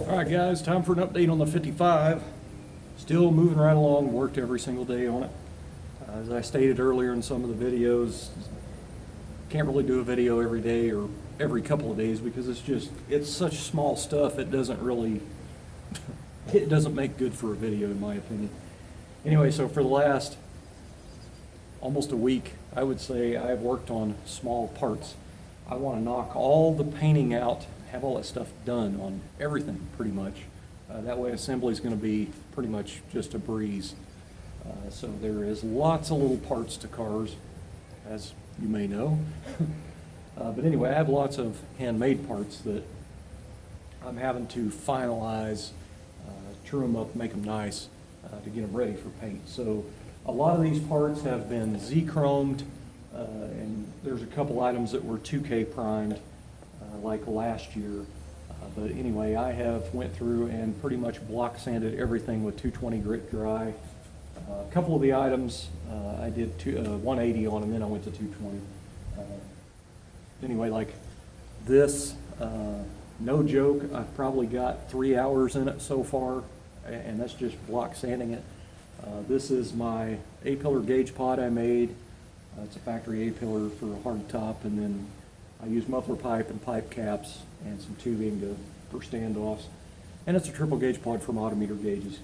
All right, guys, time for an update on the 55. Still moving right along, worked every single day on it. As I stated earlier in some of the videos, can't really do a video every day or every couple of days because it's such small stuff, it doesn't really, it doesn't make good for a video in my opinion. Anyway, so for the last almost a week, I would say I've worked on small parts. I want to knock all the painting out, have all that stuff done on everything pretty much. That way assembly is going to be pretty much just a breeze. So there is lots of little parts to cars, as you may know. But anyway, I have lots of handmade parts that I'm having to finalize, trim them up, make them nice to get them ready for paint. So a lot of these parts have been Z-chromed, and there's a couple items that were 2K primed like last year. But anyway, I have went through and pretty much block sanded everything with 220 grit dry. A couple of the items I did 180 on, and then I went to 220. Anyway, like this, no joke, I've probably got 3 hours in it so far, and that's just block sanding it. This is my A-pillar gauge pod I made. It's a factory A-pillar for a hard top, and then I use muffler pipe and pipe caps and some tubing for standoffs. And it's a triple gauge pod from Autometer Gauges.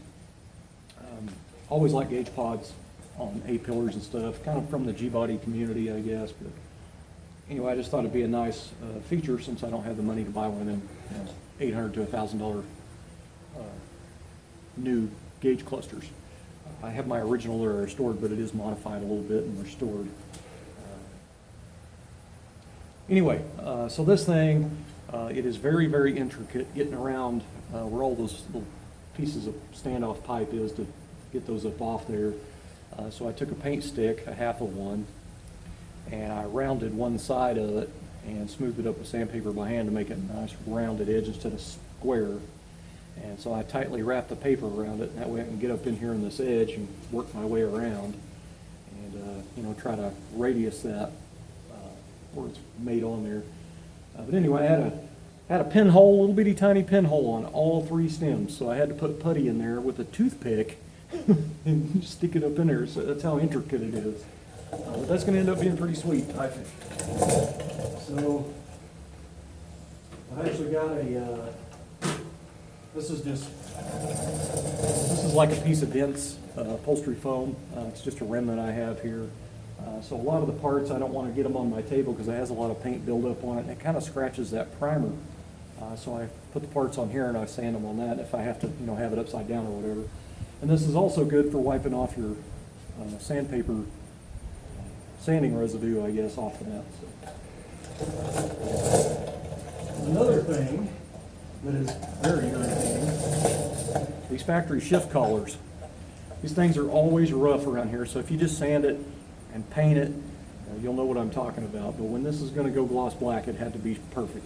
Always like gauge pods on A-pillars and stuff, kind of from the G-body community, I guess. But anyway, I just thought it'd be a nice feature since I don't have the money to buy one of them, $800 to $1,000 new gauge clusters. I have my original that are restored, but it is modified a little bit and restored. Anyway, so this thing, it is very, very intricate getting around where all those little pieces of standoff pipe is to get those up off there. So I took a paint stick, a half of one, and I rounded one side of it and smoothed it up with sandpaper by hand to make it a nice rounded edge instead of square. And so I tightly wrapped the paper around it, and that way I can get up in here on this edge and work my way around and try to radius that where it's made on there. But anyway, I had a pinhole, a little bitty tiny pinhole on all three stems, so I had to put putty in there with a toothpick and stick it up in there. So that's how intricate it is. But that's going to end up being pretty sweet, I think. So I actually got this is like a piece of dense upholstery foam. It's just a remnant I have here. So a lot of the parts, I don't want to get them on my table because it has a lot of paint buildup on it, and it kind of scratches that primer. So I put the parts on here and I sand them on that if I have to, have it upside down or whatever. And this is also good for wiping off your sandpaper sanding residue, I guess, off of that. So. Another thing that is very irritating, these factory shift collars. These things are always rough around here, so if you just sand it and paint it, you'll know what I'm talking about. But when this is going to go gloss black, it had to be perfect.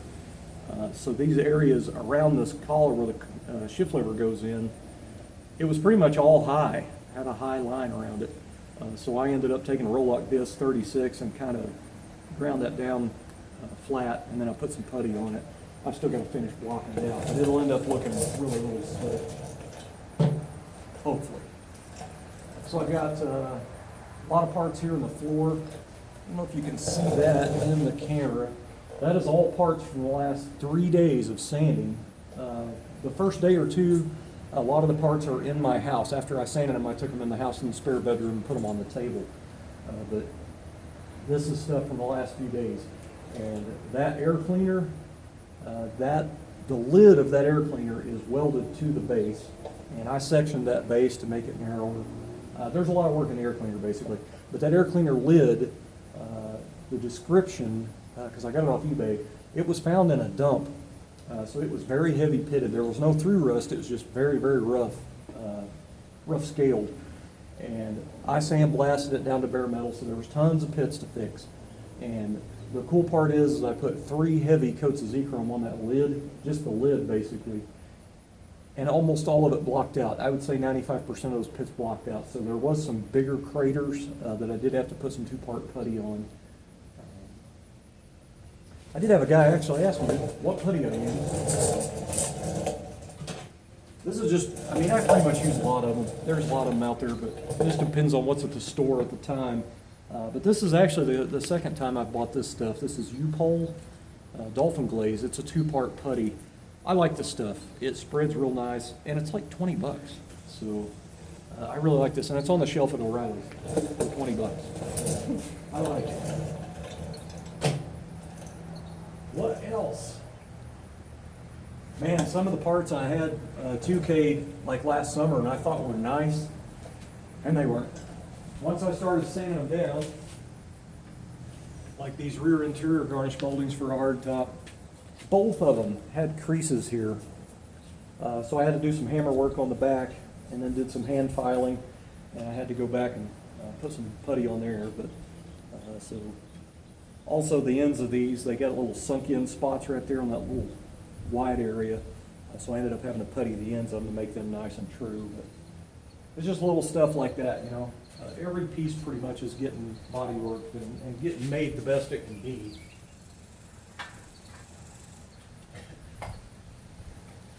So these areas around this collar where the shift lever goes in, it was pretty much all high, had a high line around it. So I ended up taking a Roloc disc 36 and kind of ground that down flat, and then I put some putty on it. I've still got to finish blocking it out, but it'll end up looking really, really slick, hopefully. So I've got a lot of parts here on the floor. I don't know if you can see that in the camera. That is all parts from the last 3 days of sanding. The first day or two, a lot of the parts are in my house. After I sanded them, I took them in the house in the spare bedroom and put them on the table. But this is stuff from the last few days. And that air cleaner, the lid of that air cleaner is welded to the base, and I sectioned that base to make it narrower. There's a lot of work in the air cleaner basically, but that air cleaner lid, the description, because I got it off eBay, it was found in a dump, so it was very heavy pitted. There was no through rust, it was just very, very rough scaled, and I sandblasted it down to bare metal, so there was tons of pits to fix. And the cool part is I put 3 heavy coats of Z-chrome on that lid, just the lid basically, and almost all of it blocked out. I would say 95% of those pits blocked out. So there was some bigger craters that I did have to put some 2-part putty on. I did have a guy actually ask me what putty I used. is just, I mean, I pretty much use a lot of them. There's a lot of them out there, but it just depends on what's at the store at the time. But this is actually the second time I've bought this stuff. This is U-Pole Dolphin Glaze. It's a 2-part putty. I like this stuff. It spreads real nice, and it's like 20 bucks. So I really like this, and it's on the shelf at O'Reilly's for 20 bucks. I like it. What else? Man, some of the parts I had 2K'd like last summer and I thought were nice, and they weren't. Once I started sanding them down, like these rear interior garnish moldings for a hard top, both of them had creases here. So I had to do some hammer work on the back and then did some hand filing, and I had to go back and put some putty on there. But so also the ends of these, they got little sunk in spots right there on that little wide area. So I ended up having to putty the ends of them to make them nice and true. But it's just little stuff like that, you know. Every piece pretty much is getting body worked and getting made the best it can be. A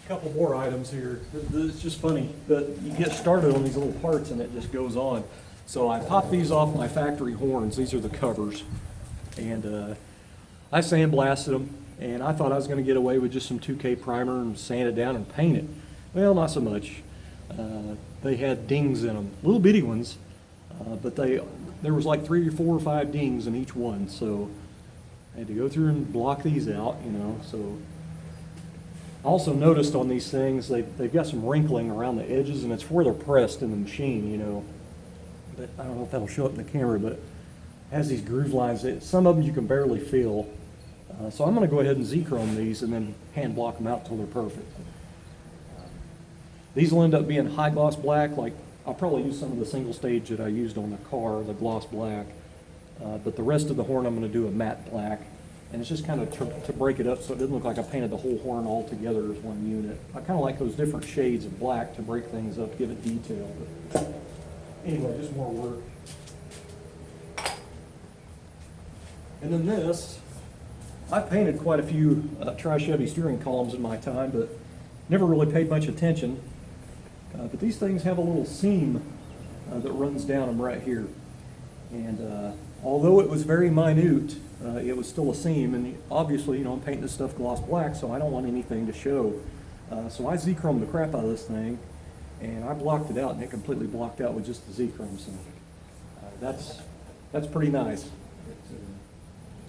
couple more items here. It's just funny, but you get started on these little parts and it just goes on. So I popped these off my factory horns. These are the covers. And I sandblasted them. And I thought I was going to get away with just some 2K primer and sand it down and paint it. Well, not so much. They had dings in them, little bitty ones, but there was like 3 or 4 or 5 dings in each one. So I had to go through and block these out, you know. So I also noticed on these things they've got some wrinkling around the edges, and it's where they're pressed in the machine, you know. But I don't know if that'll show up in the camera, but it has these groove lines. Some of them you can barely feel. So I'm going to go ahead and Z-chrome these and then hand block them out until they're perfect. These will end up being high gloss black. Like I'll probably use some of the single stage that I used on the car, the gloss black. But the rest of the horn I'm going to do a matte black. And it's just kind of to break it up so it doesn't look like I painted the whole horn all together as one unit. I kind of like those different shades of black to break things up, give it detail. But anyway, just more work. And then this. I've painted quite a few Tri-Chevy steering columns in my time, but never really paid much attention. But these things have a little seam that runs down them right here. And although it was very minute, it was still a seam. And obviously, you know, I'm painting this stuff gloss black, so I don't want anything to show. So I Z-chromed the crap out of this thing, and I blocked it out, and it completely blocked out with just the Z-chrome. So that's pretty nice.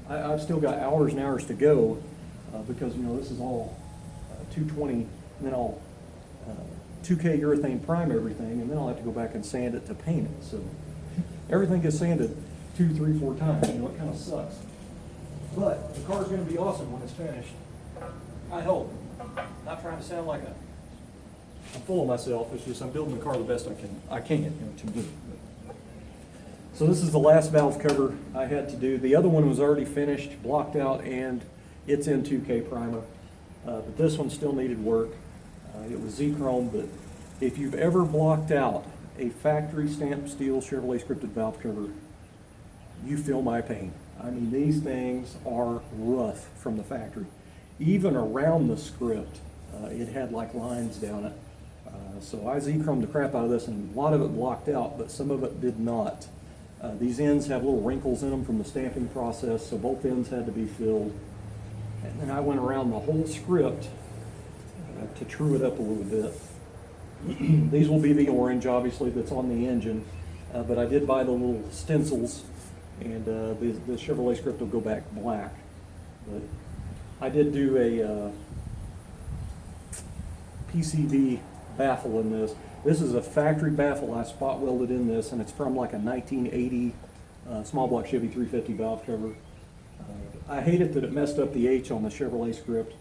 I've still got hours and hours to go because, you know, this is all 220, and then I'll 2K urethane prime everything, and then I'll have to go back and sand it to paint it. So everything gets sanded 2, 3, 4 times. You know, it kind of sucks. But the car's going to be awesome when it's finished. I hope. Not trying to sound like I'm full of myself. It's just I'm building the car the best I can, you know, to do. So this is the last valve cover I had to do. The other one was already finished, blocked out, and it's in 2K primer. But this one still needed work. It was Z-chrome, but if you've ever blocked out a factory stamped steel Chevrolet scripted valve cover, you feel my pain. I mean, these things are rough from the factory. Even around the script, it had like lines down it. So I Z-chromed the crap out of this, and a lot of it blocked out, but some of it did not. These ends have little wrinkles in them from the stamping process, so both ends had to be filled. And then I went around the whole script to true it up a little bit. These will be the orange, obviously, that's on the engine, but I did buy the little stencils, and the Chevrolet script will go back black. But I did do a PCV baffle in this. This is a factory baffle I spot welded in this, and it's from like a 1980 small block Chevy 350 valve cover. I hate it that it messed up the H on the Chevrolet script,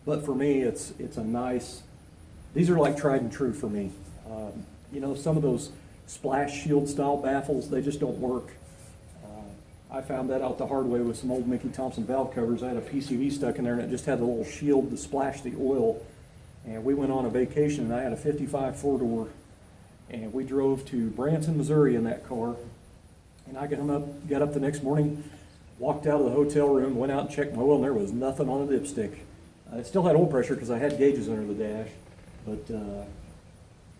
but for me it's a nice, these are like tried and true for me. You know, some of those splash shield style baffles, they just don't work. I found that out the hard way with some old Mickey Thompson valve covers. I had a PCV stuck in there and it just had a little shield to splash the oil. And we went on a vacation, and I had a 55 4-door, and we drove to Branson, Missouri in that car. And I got up the next morning, walked out of the hotel room, went out and checked my oil, and there was nothing on the dipstick. It still had oil pressure because I had gauges under the dash, but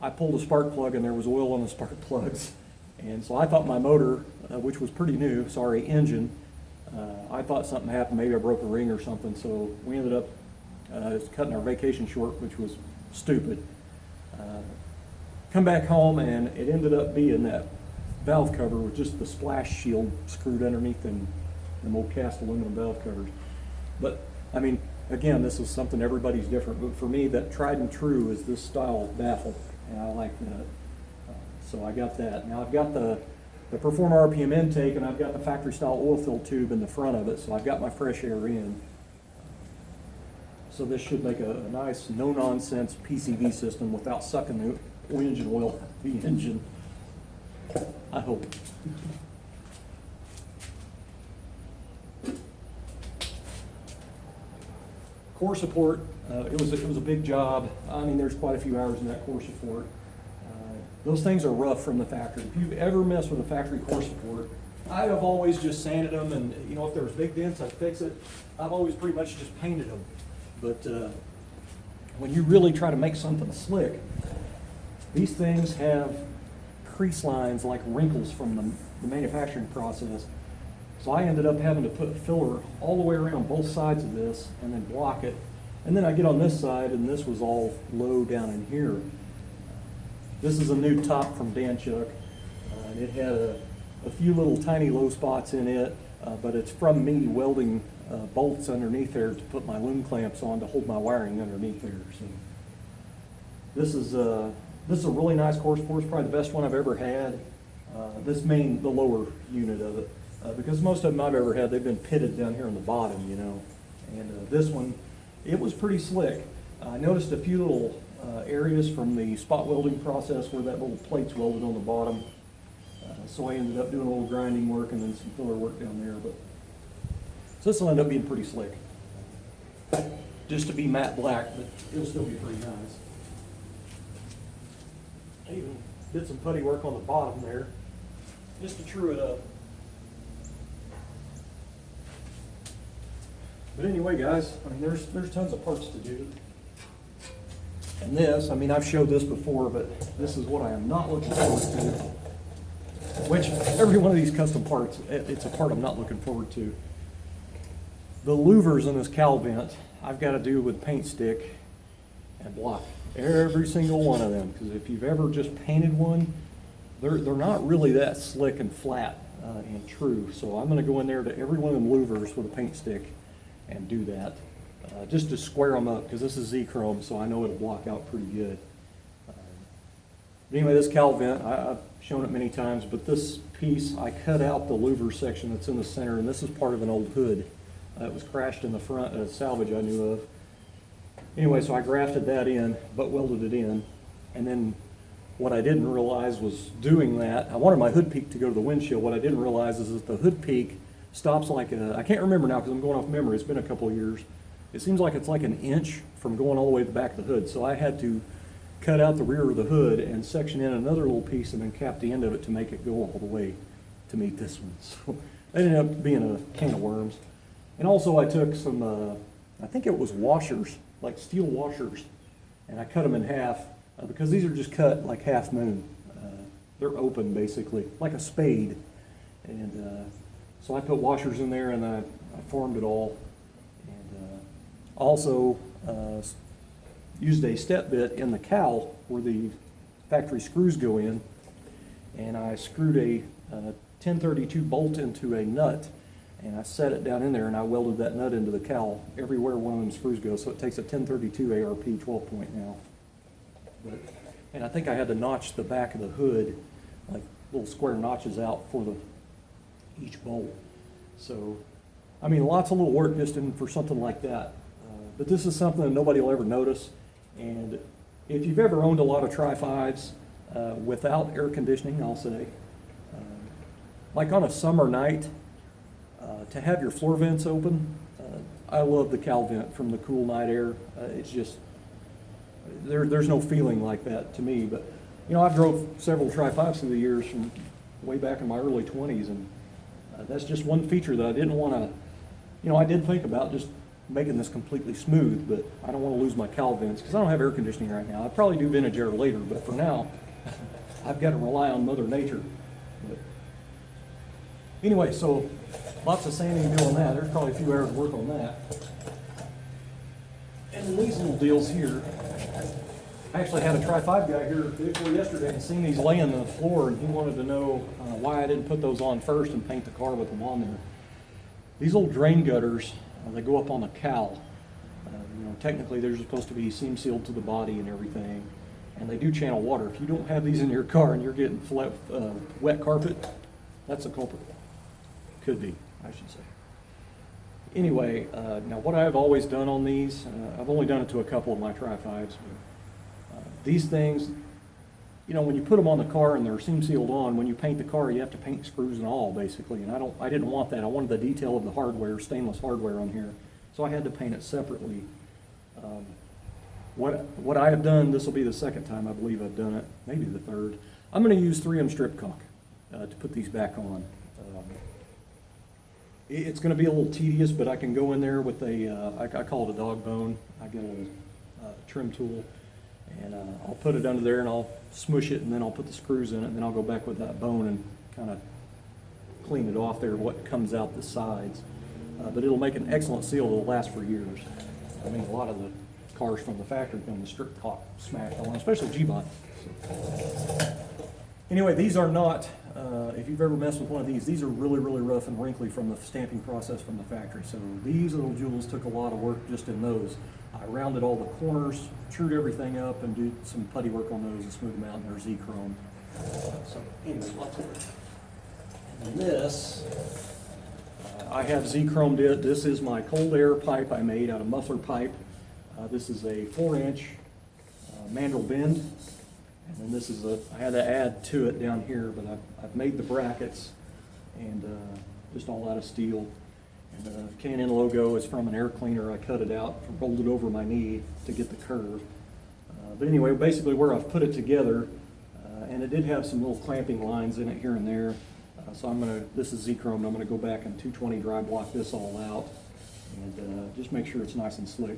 I pulled a spark plug and there was oil on the spark plugs. And so I thought my motor, which was pretty new, engine, I thought something happened, maybe I broke a ring or something, so we ended up cutting our vacation short, which was stupid. Come back home and it ended up being that valve cover with just the splash shield screwed underneath them old cast aluminum valve covers. But I mean, again, this is something, everybody's different, but for me, that tried and true is this style baffle, and I like that. So I got that. Now I've got the Performer RPM intake, and I've got the factory style oil fill tube in the front of it, so I've got my fresh air in. So this should make a nice, no-nonsense PCV system without sucking the engine oil out of the engine. I hope. Core support, it was a big job. I mean, there's quite a few hours in that core support. Those things are rough from the factory. If you've ever messed with a factory core support, I have always just sanded them, and you know, if there was big dents, I'd fix it. I've always pretty much just painted them. But when you really try to make something slick, these things have crease lines like wrinkles from the manufacturing process. So I ended up having to put a filler all the way around both sides of this and then block it. And then I get on this side, and this was all low down in here. This is a new top from Dan Chuck. And it had a few little tiny low spots in it, but it's from me welding bolts underneath there to put my loom clamps on to hold my wiring underneath there. So this is a really nice core support. It's probably the best one I've ever had. The lower unit of it, because most of them I've ever had, they've been pitted down here on the bottom, you know. And this one, it was pretty slick. I noticed a few little areas from the spot welding process where that little plate's welded on the bottom. So I ended up doing a little grinding work and then some filler work down there. But so this will end up being pretty slick. Just to be matte black, but it'll still be pretty nice. I even did some putty work on the bottom there, just to true it up. But anyway, guys, I mean, there's tons of parts to do. And this, I mean, I've showed this before, but this is what I am not looking forward to. Which, every one of these custom parts, it's a part I'm not looking forward to. The louvers in this cowl vent, I've got to do with paint stick and block every single one of them. Because if you've ever just painted one, they're not really that slick and flat and true. So I'm going to go in there to every one of them louvers with a paint stick and do that. Just to square them up, because this is Z-chrome, so I know it'll block out pretty good. But anyway, this cowl vent, I've shown it many times, but this piece, I cut out the louver section that's in the center, and this is part of an old hood. It was crashed in the front at a salvage I knew of. Anyway, so I grafted that in, but welded it in. And then what I didn't realize was doing that, I wanted my hood peak to go to the windshield. What I didn't realize is that the hood peak stops like I can't remember now because I'm going off memory, it's been a couple of years. It seems like it's like an inch from going all the way to the back of the hood. So I had to cut out the rear of the hood and section in another little piece and then cap the end of it to make it go all the way to meet this one. So that ended up being a can of worms. And also I took some, I think it was washers, like steel washers, and I cut them in half because these are just cut like half moon. They're open basically, like a spade. And so I put washers in there and I formed it all. Also used a step bit in the cowl where the factory screws go in, and I screwed a 1032 bolt into a nut, and I set it down in there, and I welded that nut into the cowl everywhere one of them screws goes, so it takes a 1032 ARP 12 point now. And I think I had to notch the back of the hood, like little square notches out for each bolt. So, I mean, lots of little work just for something like that. But this is something that nobody will ever notice. And if you've ever owned a lot of Tri-5s without air conditioning, I'll say, like on a summer night, to have your floor vents open, I love the cowl vent from the cool night air. It's just, there's no feeling like that to me. But, you know, I've drove several Tri-5s through the years from way back in my early 20s, and that's just one feature that I didn't want to, you know, I did think about just making this completely smooth, but I don't want to lose my cowl vents because I don't have air conditioning right now. I'll probably do vintage air later, but for now, I've got to rely on Mother Nature. But anyway, so lots of sanding to do on that. There's probably a few hours of work on that. And these little deals here, I actually had a Tri-5 guy here the day before yesterday and seen these laying on the floor, and he wanted to know why I didn't put those on first and paint the car with them on there. These old drain gutters, they go up on the cowl. You know, technically they're supposed to be seam sealed to the body and everything, and they do channel water. If you don't have these in your car and you're getting wet carpet, that's a culprit. Could be, I should say. Anyway, now what I've always done on these, I've only done it to a couple of my Tri-5s, but these things, you know, when you put them on the car and they're seam sealed on, when you paint the car, you have to paint screws and all, basically. And I didn't want that. I wanted the detail of the hardware, stainless hardware on here, so I had to paint it separately. What I have done, this will be the second time I believe I've done it, maybe the third. I'm going to use 3M strip caulk to put these back on. It's going to be a little tedious, but I can go in there with I call it a dog bone. I get a little trim tool, and I'll put it under there and I'll smush it, and then I'll put the screws in it, and then I'll go back with that bone and kind of clean it off there, what comes out the sides. But it'll make an excellent seal that'll last for years. I mean, a lot of the cars from the factory come with strip caulk smashed on, especially G-Bot. So. Anyway, these are not, if you've ever messed with one of these are really, really rough and wrinkly from the stamping process from the factory. So these little jewels took a lot of work just in those. I rounded all the corners, trued everything up, and did some putty work on those and smooth them out, and they're Z-chrome. So anyway, lots of work. And this, I have Z-chromed it. This is my cold air pipe I made out of muffler pipe. This is a 4-inch mandrel bend. And then this is I had to add to it down here, but I've made the brackets and just all out of steel. And the K&N logo is from an air cleaner. I cut it out, rolled it over my knee to get the curve. But anyway, basically where I've put it together, and it did have some little clamping lines in it here and there. So this is Z-chrome, I'm gonna go back and 220 dry block this all out and just make sure it's nice and slick.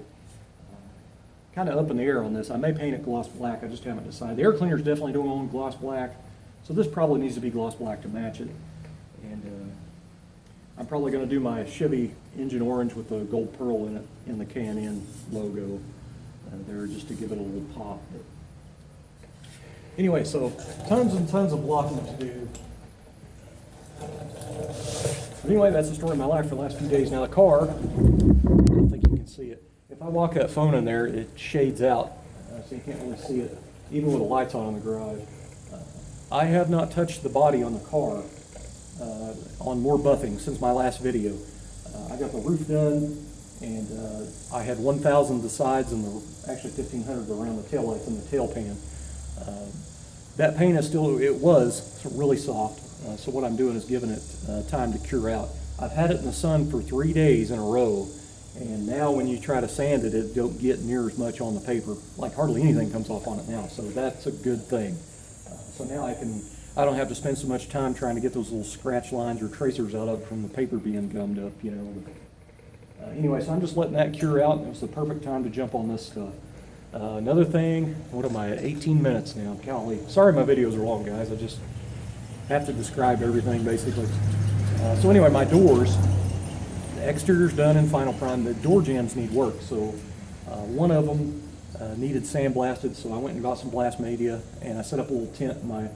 Kind of up in the air on this. I may paint it gloss black, I just haven't decided. The air cleaners definitely don't own gloss black, so this probably needs to be gloss black to match it. And I'm probably going to do my Chevy engine orange with the gold pearl in it, in the K&N logo there, just to give it a little pop. But anyway, so tons and tons of blocking to do. But anyway, that's the story of my life for the last few days. Now the car, I don't think you can see it. If I walk that phone in there, it shades out, so you can't really see it, even with the lights on in the garage. I have not touched the body on the car on more buffing since my last video. I got the roof done, and I had 1,000 the sides and actually 1,500 around the taillights and the tail pan. That paint is still, it was really soft, so what I'm doing is giving it time to cure out. I've had it in the sun for 3 days in a row, and now when you try to sand it, it don't get near as much on the paper. Like hardly anything comes off on it now, so that's a good thing. So now I don't have to spend so much time trying to get those little scratch lines or tracers out of it from the paper being gummed up, you know. Anyway, so I'm just letting that cure out, and it was the perfect time to jump on this stuff. Another thing, what am I at, 18 minutes now, golly. Sorry my videos are long, guys, I just have to describe everything basically. So anyway, my doors, the exterior's done in final prime. The door jambs need work, so one of them needed sandblasted, so I went and got some blast media, and I set up a little tent in my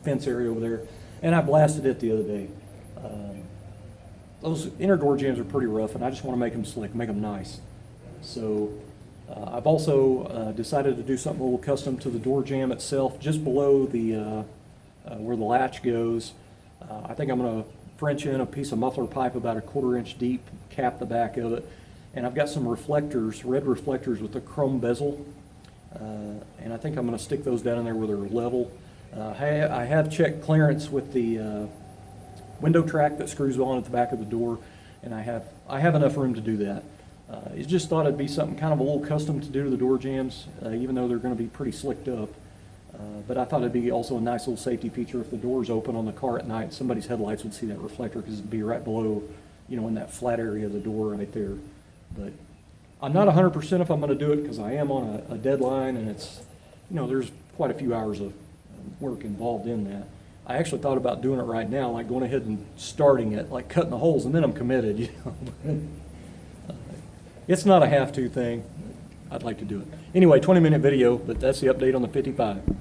fence area over there, and I blasted it the other day. Those inner door jambs are pretty rough, and I just want to make them slick, make them nice. So I've also decided to do something a little custom to the door jamb itself, just below the where the latch goes. I think I'm going to French in a piece of muffler pipe about 1/4 inch deep, cap the back of it, and I've got some reflectors, red reflectors with a chrome bezel, and I think I'm going to stick those down in there where they're level. I have checked clearance with the window track that screws on at the back of the door, and I have enough room to do that. I just thought it'd be something kind of a little custom to do to the door jambs, even though they're going to be pretty slicked up. But I thought it'd be also a nice little safety feature if the door's open on the car at night, somebody's headlights would see that reflector because it'd be right below, you know, in that flat area of the door right there. But I'm not 100% if I'm going to do it because I am on a deadline, and it's, there's quite a few hours of work involved in that. I actually thought about doing it right now, like going ahead and starting it, like cutting the holes, and then I'm committed. It's not a have-to thing. I'd like to do it. Anyway, 20-minute video, but that's the update on the 55.